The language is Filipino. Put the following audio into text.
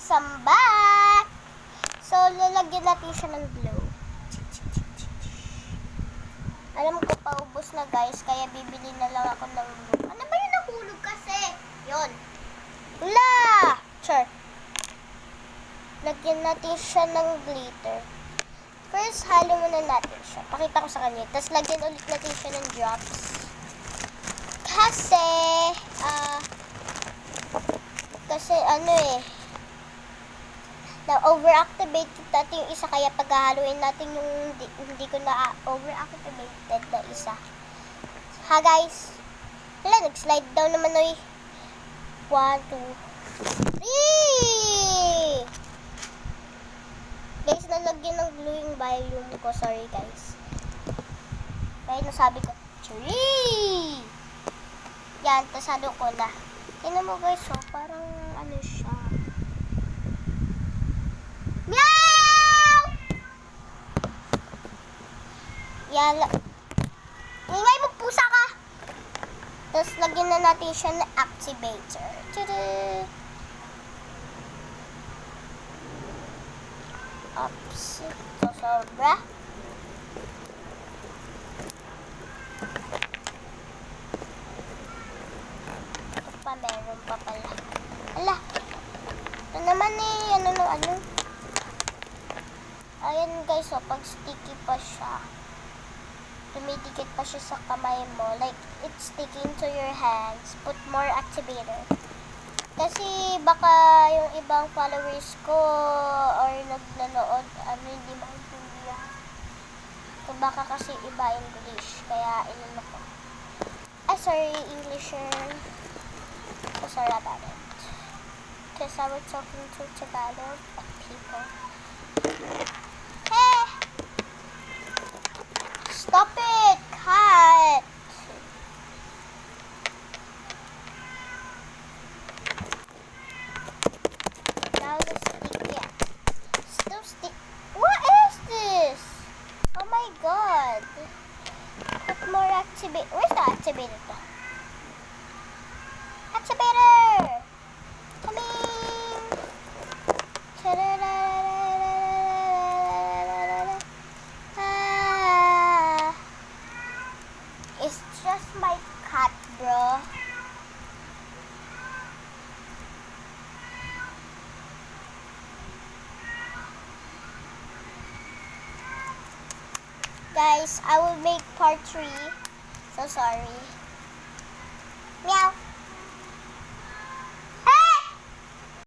guys, I'm back! So, lalagyan natin siya ng glue. Alam ko, paubos na guys, kaya bibili na lang ako ng glue. Ano ba yung nahulog kasi? Yun. Wala! Sure. Lagyan natin siya ng glitter. First, halo muna natin siya. Pakita ko sa kanya. Tapos, lagyan ulit natin siya ng drops. Kasi na-overactivated natin yung isa, kaya paghahaluin natin yung hindi ko na-overactivated na isa. Ha guys? Wala, nag-slide down naman oy. 1, 2, 3! Guys, nalagyan ng glue yung volume ko. Sorry guys. Kaya nasabi ko, 3! Yan, tas halo ko na. Tingnan mo guys, so parang ano siya. Meow! Yan. Ingay mo, pusa ka! Tapos lagyan na natin siya ng activator. Tada! Oops. Ito sobra. Meron pa pala. Ala. Ito naman ano. Ayan guys, pag sticky pa siya. Dumidikit pa siya sa kamay mo. Like, it's sticking to your hands. Put more activator. Kasi baka yung ibang followers ko or nanonood, hindi maintindihan. So, baka kasi iba English. Kaya, ko. Sorry, Englisher. Sorry about it. Because I was talking to Tagalog people. Hey! Stop it! Cut! Now the sticky. Still stick. What is this? Oh my god. Put more activate. Where's the activator? Activator! Coming! It's just my cat, bro. Guys, I will make part 3. So sorry. Meow.